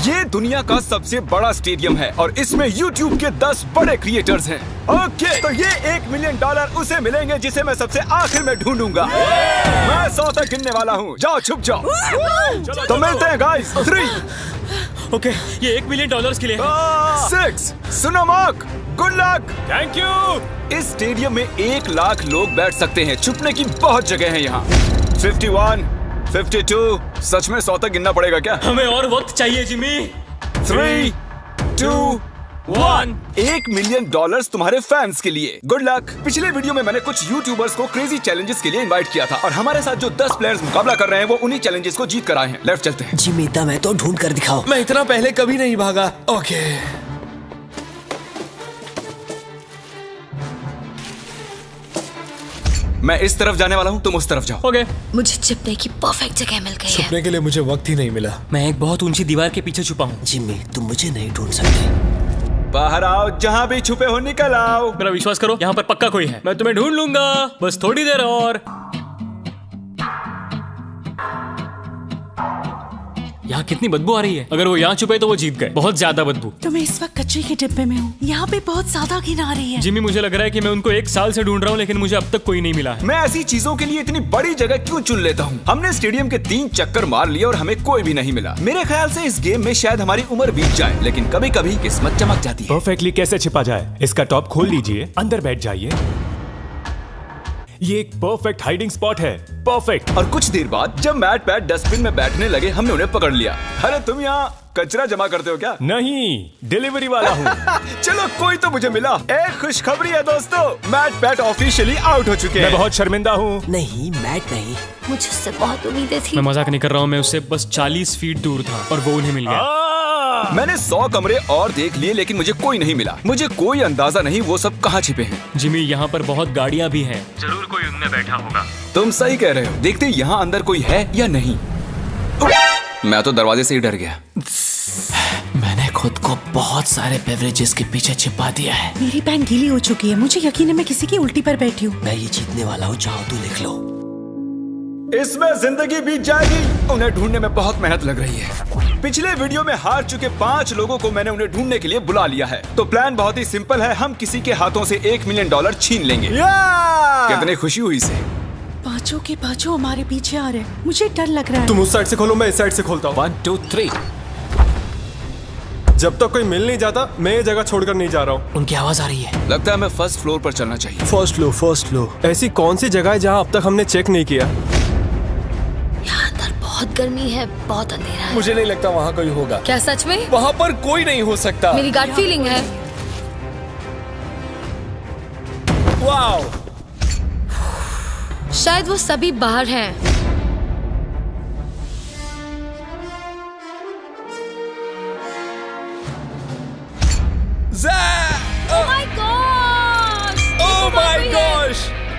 ये दुनिया का सबसे बड़ा स्टेडियम है और इसमें YouTube के 10 बड़े क्रिएटर्स हैं। ओके, तो ये $1 मिलियन उसे मिलेंगे जिसे मैं सबसे आखिर में ढूंढूंगा। मैं 100 तक गिनने वाला हूँ। जाओ, छुप जाओ। तो मिलते हैं गाइस। 3 ओके, ये $1 मिलियन के लिए 6। सुनो mark, good luck. Thank you. इस स्टेडियम में 1 लाख लोग बैठ सकते हैं। छुपने की बहुत जगह है यहाँ। 51, 52। सच में 100 तक गिनना पड़ेगा क्या? हमें और वक्त चाहिए जिमी। 3, 2, 1। $1 मिलियन तुम्हारे फैंस के लिए। Good luck. पिछले वीडियो में मैंने कुछ यूट्यूबर्स को क्रेजी चैलेंजेस के लिए इनवाइट किया था और हमारे साथ जो 10 प्लेयर्स मुकाबला कर रहे हैं वो उन्हीं चैलेंजेस को जीत कर आए हैं। लेफ्ट चलते हैं। जिमी, दम है तो ढूंढ कर दिखाओ। मैं इतना पहले कभी नहीं भागा। ओके, मैं इस तरफ जाने वाला हूँ, तुम उस तरफ जाओ। ओके। मुझे छिपने की परफेक्ट जगह मिल गई है। छुपने के लिए मुझे वक्त ही नहीं मिला। मैं एक बहुत ऊंची दीवार के पीछे छुपा हूँ। जिमी, तुम मुझे नहीं ढूंढ सकते। बाहर आओ, जहाँ भी छुपे हो निकल आओ। मेरा विश्वास करो, यहाँ पर पक्का कोई है। मैं तुम्हें ढूंढ लूंगा, बस थोड़ी देर और। यहाँ कितनी बदबू आ रही है। अगर वो यहाँ छुपे तो वो जीत गए। बहुत ज्यादा बदबू। तो मैं इस वक्त कचरे के डिब्बे में हूँ। यहाँ पे बहुत ज्यादा घिन आ रही है। जिमी, मुझे लग रहा है कि मैं उनको 1 साल से ढूंढ रहा हूँ लेकिन मुझे अब तक कोई नहीं मिला है। मैं ऐसी चीजों के लिए इतनी बड़ी जगह क्यों चुन लेता हूँ? हमने स्टेडियम के 3 चक्कर मार लिए और हमें कोई भी नहीं मिला। मेरे ख्याल से इस गेम में शायद हमारी उम्र बीत जाए, लेकिन कभी कभी किस्मत चमक जाती है। परफेक्टली कैसे छिपा जाए? इसका टॉप खोल लीजिए, अंदर बैठ जाइए। ये एक परफेक्ट हाइडिंग स्पॉट है। परफेक्ट। और कुछ देर बाद जब मैट पैट डस्टबिन में बैठने लगे, हमने उन्हें पकड़ लिया। अरे तुम यहाँ कचरा जमा करते हो क्या? नहीं, डिलीवरी वाला हूँ। चलो, कोई तो मुझे मिला। एक खुशखबरी है दोस्तों, मैट पैट ऑफिशियली आउट हो चुके हैं। मैं बहुत शर्मिंदा हूँ। नहीं, मैट नहीं। मुझे उससे बहुत उम्मीदें थी। मैं मजाक नहीं कर रहा हूँ, मैं उससे बस 40 फीट दूर था और वो उन्हें मिल गया। मैंने 100 कमरे और देख लिए लेकिन मुझे कोई नहीं मिला। मुझे कोई अंदाजा नहीं वो सब कहाँ छिपे हैं। जिमी, यहाँ पर बहुत गाड़ियाँ भी हैं। जरूर कोई उनमें बैठा होगा। तुम सही कह रहे हो। देखते यहाँ अंदर कोई है या नहीं। मैं तो दरवाजे से ही डर गया। मैंने खुद को बहुत सारे बेवरेजेस के पीछे छिपा दिया है। मेरी पैंट गीली हो चुकी है। मुझे यकीन है मैं किसी की उल्टी पर बैठी हूँ। मैं ये जीतने वाला हूँ, चाहो तो लिख लो। इसमें जिंदगी बीत जाएगी। उन्हें ढूंढने में बहुत मेहनत लग रही है। पिछले वीडियो में हार चुके 5 लोगों को मैंने उन्हें ढूंढने के लिए बुला लिया है। तो प्लान बहुत ही सिंपल है। हम किसी के हाथों से $1 मिलियन छीन लेंगे। कितनी खुशी हुई इसे। पांचों के पांचों हमारे पीछे आ रहे हैं। मुझे डर लग रहा है। तुम उस साइड से खोलो, मैं इस साइड से खोलता हूँ। 1, 2, 3। जब तक कोई मिल नहीं जाता, मैं ये जगह छोड़कर नहीं जा रहा हूँ। उनकी आवाज आ रही है। लगता है हमें फर्स्ट फ्लोर पर चलना चाहिए। First floor. ऐसी कौन सी जगह है जहाँ अब तक हमने चेक नहीं किया? यहाँ अंदर बहुत गर्मी है, बहुत अंधेरा है। मुझे नहीं लगता वहाँ कोई होगा। क्या सच में? वहाँ पर कोई नहीं हो सकता। मेरी गट फीलिंग है। वाओ, शायद वो सभी बाहर हैं। ओह माय गॉश,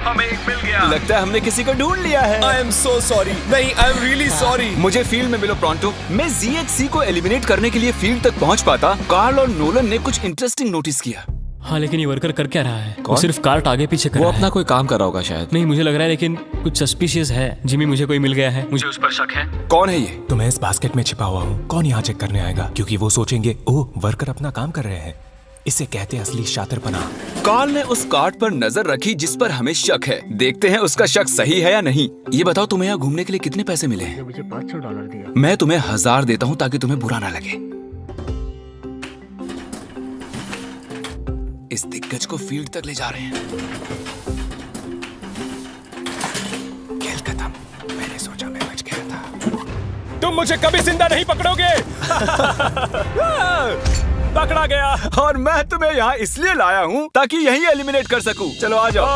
हमें एक मिल गया। लगता है हमने किसी को ढूंढ लिया है। I am so sorry. नहीं, आई एम रियली सॉरी। मुझे फील्ड में मिलो प्रोंटो। मैं ZHC को एलिमिनेट करने के लिए फील्ड तक पहुंच पाता। कार्ल और नोलन ने कुछ इंटरेस्टिंग नोटिस किया। हाँ, लेकिन ये वर्कर कर क्या रहा है? वो सिर्फ कार्ट आगे पीछे कर रहा है। कोई काम कर रहा होगा शायद। नहीं, मुझे लग रहा है लेकिन कुछ सस्पिशियस है। जिमी, मुझे कोई मिल गया है। मुझे उस पर शक है। कौन है ये? तो मैं इस बास्केट में छिपा हुआ हूँ। कौन यहाँ चेक करने आएगा? क्योंकि वो सोचेंगे, ओह, वर्कर अपना काम कर रहे हैं। इसे कहते हैं असली शातिरपना। कार्ल ने उस कार्ड पर नजर रखी जिस पर हमें शक है। देखते हैं उसका शक सही है या नहीं। ये बताओ, तुम्हें यहाँ घूमने के लिए कितने पैसे मिले हैं? मुझे $500 दिया। मैं तुम्हें 1000 देता हूँ ताकि तुम्हें बुरा ना लगे। इस दिग्गज को फील्ड तक ले जा रहे हैं। खेल खत्म। मैंने सोचा मैं बच गया था। तुम मुझे कभी जिंदा नहीं पकड़ोगे। पकड़ा गया। और मैं तुम्हें यहाँ इसलिए लाया हूँ ताकि यही एलिमिनेट कर सकूं। चलो आ जाओ।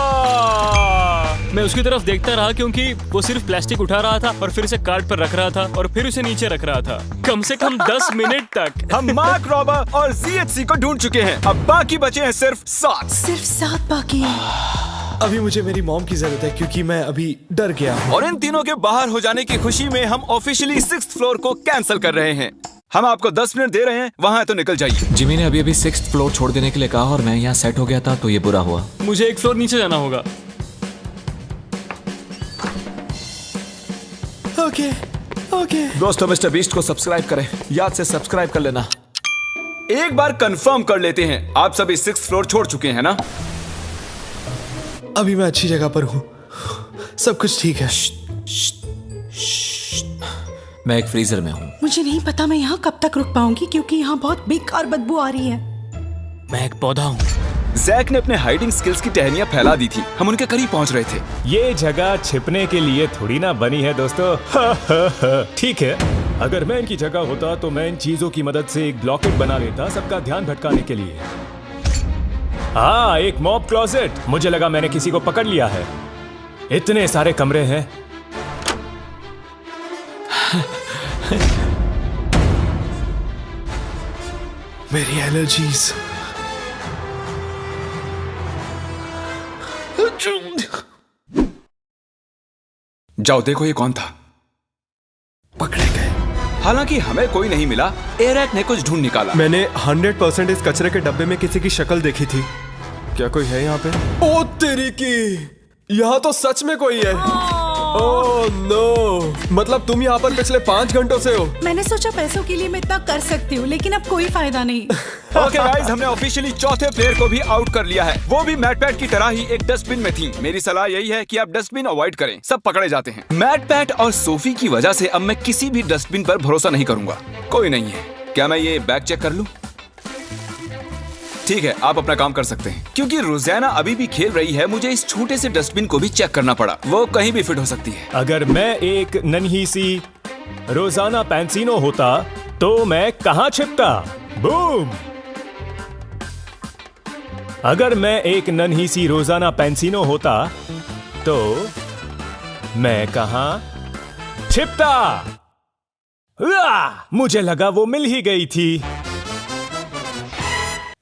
मैं उसकी तरफ देखता रहा क्योंकि वो सिर्फ प्लास्टिक उठा रहा था और फिर उसे कार्ट पर रख रहा था और फिर उसे नीचे रख रहा था, कम से कम 10 मिनट तक। हम मार्क रॉबर और ZHC को ढूंढ चुके हैं। अब बाकी बचे हैं सिर्फ 7। सिर्फ 7 बाकी है। अभी मुझे मेरी मॉम की जरूरत है क्योंकि मैं अभी डर गया हूँ। और इन तीनों के बाहर हो जाने की खुशी में हम ऑफिशियली 6th फ्लोर को कैंसिल कर रहे हैं। हम आपको 10 मिनट दे रहे हैं, वहाँ तो निकल जाइए। जिमी ने अभी 6th फ्लोर छोड़ देने के लिए कहा और मैं यहाँ सेट हो गया था तो ये बुरा हुआ। मुझे 1 फ्लोर नीचे जाना होगा। ओके, ओके दोस्तों मिस्टर बीस्ट को सब्सक्राइब करें, याद से सब्सक्राइब कर लेना। एक बार कंफर्म कर लेते हैं, आप सभी 6th फ्लोर छोड़ चुके हैं ना? अभी मैं अच्छी जगह पर हूँ, सब कुछ ठीक है। मैं एक फ्रीजर में हूँ। मुझे नहीं पता मैं यहाँ कब तक रुक पाऊंगी क्योंकि यहाँ बहुत बेकार बदबू आ रही है। मैं एक पौधा हूँ। जैक ने अपने हाइडिंग स्किल्स की टहनियां फैला दी थी, हम उनके करीब पहुंच रहे थे। ये जगह छिपने के लिए थोड़ी ना बनी है दोस्तों। ठीक है, अगर मैं इनकी जगह होता तो मैं इन चीजों की मदद से एक ब्लॉकेट बना लेता सबका ध्यान भटकाने के लिए। हाँ, एक मॉब क्लोजेट। मुझे लगा मैंने किसी को पकड़ लिया है। इतने सारे कमरे हैं। मेरी एलर्जीज। जाओ देखो ये कौन था। पकड़े गए। हालांकि हमें कोई नहीं मिला, एरैक ने कुछ ढूंढ निकाला। मैंने 100% इस कचरे के डब्बे में किसी की शक्ल देखी थी। क्या कोई है यहाँ पे? ओ तेरी की, यहाँ तो सच में कोई है। ओह नो, मतलब तुम यहाँ पर पिछले 5 घंटों से हो। मैंने सोचा पैसों के लिए मैं इतना कर सकती हूँ, लेकिन अब कोई फायदा नहीं। ओके गाइस, हमने ऑफिशियली चौथे प्लेयर को भी आउट कर लिया है। वो भी मैट पैट की तरह ही एक डस्टबिन में थी। मेरी सलाह यही है कि आप डस्टबिन अवॉइड करें, सब पकड़े जाते हैं। मैट पैट और सोफी की वजह से अब मैं किसी भी डस्टबिन पर भरोसा नहीं करूंगा। कोई नहीं है। क्या मैं ये बैग चेक कर लूं? ठीक है, आप अपना काम कर सकते हैं। क्योंकि रोजाना अभी भी खेल रही है, मुझे इस छोटे से डस्टबिन को भी चेक करना पड़ा। वो कहीं भी फिट हो सकती है। अगर मैं एक नन्ही सी रोजाना पैंसिनो होता तो मैं कहाँ छिपता? बूम! अगर मैं एक नन्ही सी रोजाना पैंसिनो होता तो मैं कहाँ छिपता? मुझे लगा वो मिल ही गई थी।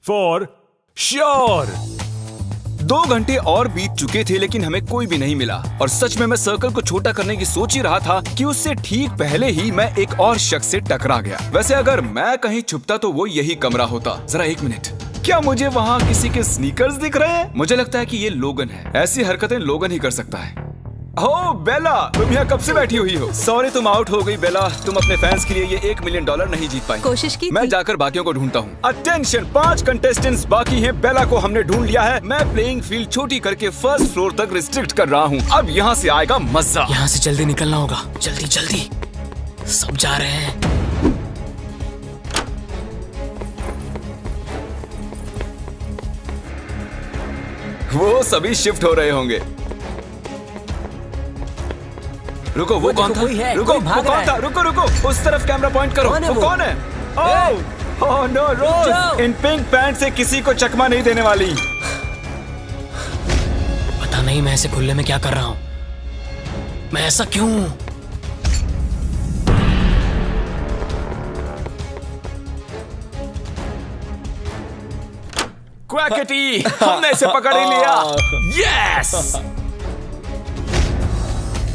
For sure. 2 घंटे और बीत चुके थे लेकिन हमें कोई भी नहीं मिला। और सच में मैं सर्कल को छोटा करने की सोच ही रहा था कि उससे ठीक पहले ही मैं एक और शख्स से टकरा गया। वैसे अगर मैं कहीं छुपता तो वो यही कमरा होता। जरा 1 मिनट, क्या मुझे वहाँ किसी के स्नीकर्स दिख रहे हैं? मुझे लगता है कि ये लोगन है। ऐसी हरकतें लोगन ही कर सकता है। ओह बेला, तुम यहाँ कब से बैठी हुई हो? सॉरी तुम आउट हो गई बेला। तुम अपने फैंस के लिए ये $1 मिलियन नहीं जीत पाई। कोशिश की मैं थी। जाकर बाकियों को ढूंढता हूँ। अटेंशन, 5 कंटेस्टेंट्स बाकी हैं। बेला को हमने ढूंढ लिया है। मैं प्लेइंग फील्ड छोटी करके 1st फ्लोर तक रिस्ट्रिक्ट कर रहा हूँ। अब यहाँ से आएगा मजा। यहाँ से जल्दी निकलना होगा। जल्दी जल्दी, सब जा रहे हैं। वो सभी शिफ्ट हो रहे होंगे। रुको, वो कौन था? रुको, वो कौन था? रुको रुको, उस तरफ कैमरा पॉइंट करो। वो कौन है? ओह नो, रोज इन पिंक पैंट से किसी को चकमा नहीं देने वाली। पता नहीं मैं ऐसे खुले में क्या कर रहा हूँ। मैं ऐसा क्यों? क्वैकेटी, हमने इसे पकड़ ही लिया। यस!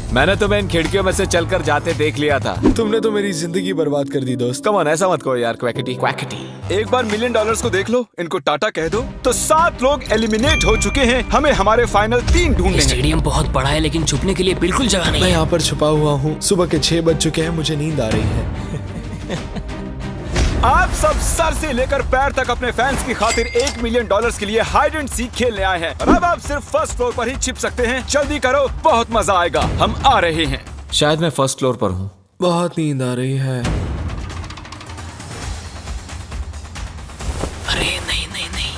मैंने तुम्हें इन खिड़कियों में से चलकर जाते देख लिया था। तुमने तो मेरी जिंदगी बर्बाद कर दी दोस्त। कम ऑन, ऐसा मत कहो यार क्वैकेटी। एक बार $1 मिलियन को देख लो, इनको टाटा कह दो। तो 7 लोग एलिमिनेट हो चुके हैं। हमें हमारे फाइनल 3 ढूंढने हैं। स्टेडियम बहुत बड़ा है लेकिन छुपने के लिए बिल्कुल जगह नहीं मैं है। यहाँ पर छुपा हुआ हूँ। सुबह के 6 बज चुके हैं, मुझे नींद आ रही है। आप सब सर से लेकर पैर तक अपने फैंस की खातिर $1 मिलियन के लिए हाइड एंड सीक खेलने आए हैं। और अब आप सिर्फ 1st फ्लोर पर ही छिप सकते हैं। जल्दी करो, बहुत मजा आएगा। हम आ रहे हैं। शायद मैं 1st फ्लोर पर हूँ। बहुत नींद आ रही है। अरे नहीं नहीं नहीं,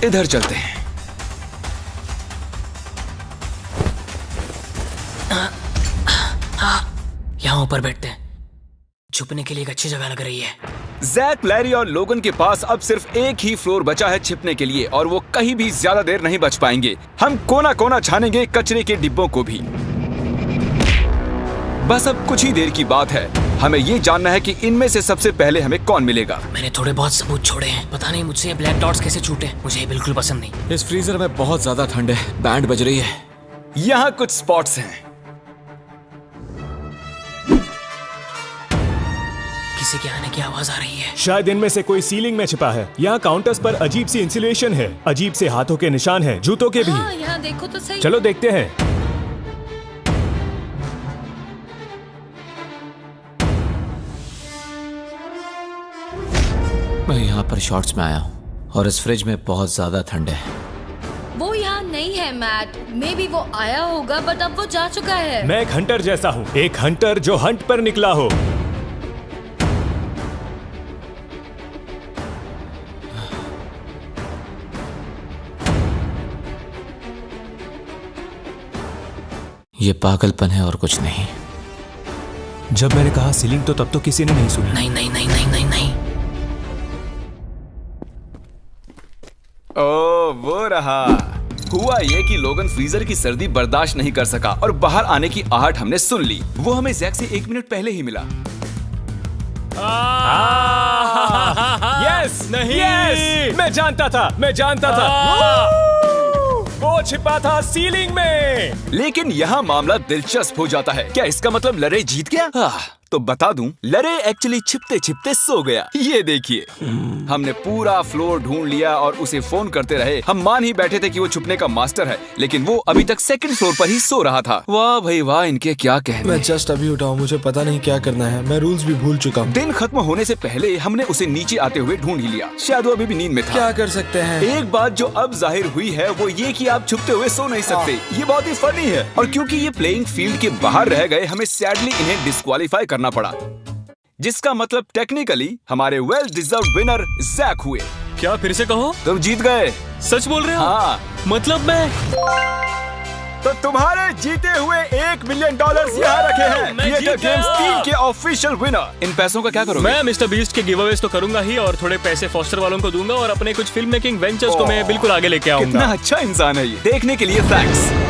इधर चलते हैं। यहाँ ऊपर बैठते हैं। छुपने के लिए एक अच्छी जगह लग रही है। जैक, लैरी और लोगन के पास अब सिर्फ एक ही फ्लोर बचा है छिपने के लिए और वो कहीं भी ज्यादा देर नहीं बच पाएंगे। हम कोना कोना छानेंगे, कचरे के डिब्बों को भी। बस अब कुछ ही देर की बात है। हमें ये जानना है कि इनमें से सबसे पहले हमें कौन मिलेगा। मैंने थोड़े बहुत सबूत छोड़े हैं। पता नहीं मुझसे ये ब्लैक डॉट्स कैसे छूटे। मुझे ये बिल्कुल पसंद नहीं। इस फ्रीजर में बहुत ज्यादा ठंड है। बैंड बज रही है। यहाँ कुछ स्पॉट्स हैं। किसी किसी के आने की आवाज आ रही है। शायद इनमें से कोई सीलिंग में छिपा है। यहाँ काउंटर्स पर अजीब सी इंसुलेशन है, अजीब से हाथों के निशान हैं, जूतों के भी। हाँ, यहाँ देखो तो सही। चलो देखते हैं। मैं यहाँ पर शॉर्ट्स में आया हूँ और इस फ्रिज में बहुत ज्यादा ठंड है। वो यहाँ नहीं है मैट। मे बी वो आया होगा बट अब वो जा चुका है। मैं एक हंटर जैसा हूँ, एक हंटर जो हंट पर निकला हो। ये पागलपन है और कुछ नहीं। जब मैंने कहा सीलिंग तो तब तो किसी ने नहीं सुना। नहीं नहीं नहीं नहीं नहीं नहीं। ओ, वो रहा। हुआ ये कि लोगन फ्रीजर की सर्दी बर्दाश्त नहीं कर सका और बाहर आने की आहट हमने सुन ली। वो हमें जैक से 1 मिनट पहले ही मिला। यस नहीं, यस मैं जानता था, मैं जानता था। वो छिपा था सीलिंग में। लेकिन यहाँ मामला दिलचस्प हो जाता है। क्या इसका मतलब लरे जीत गया? तो बता दूं, लरे एक्चुअली छिपते छिपते सो गया। ये देखिए, हमने पूरा फ्लोर ढूंढ लिया और उसे फोन करते रहे। हम मान ही बैठे थे कि वो छुपने का मास्टर है, लेकिन वो अभी तक 2nd फ्लोर पर ही सो रहा था। वाह भाई वाह, इनके क्या कहने। मैं जस्ट अभी उठा हूँ, मुझे पता नहीं क्या करना है। मैं रूल्स भी भूल चुका हूँ। दिन खत्म होने से पहले हमने उसे नीचे आते हुए ढूंढ ही लिया। शायद वो अभी भी नींद में था। क्या कर सकते हैं? एक बात जो अब जाहिर हुई है वो ये कि आप छुपते हुए सो नहीं सकते। ये बहुत ही फनी है। और क्योंकि ये प्लेइंग फील्ड के बाहर रह गए, हमें सैडली इन्हें डिस्क्वालीफाई करना पड़ा, जिसका मतलब टेक्निकली हमारे वेल डिजर्व्ड विनर जैक हुए। क्या फिर से कहो? तुम जीत गए। सच बोल रहे हो? हाँ। मतलब मैं तो तुम्हारे जीते हुए $1 मिलियन यहाँ रखे हैं। मैं जीत क्रिएटर गया। गेम्स 3 के ऑफिशियल विनर। इन पैसों का क्या करोगे? मैं मिस्टर बीस्ट के गिव अवेज तो करूंगा ही, और थोड़े पैसे फॉस्टर वालों को दूंगा, और अपने कुछ फिल्म मेकिंग वेंचर्स को मैं बिल्कुल आगे लेके कितना आऊंगा। अच्छा इंसान है ये। देखने के लिए थैंक्स।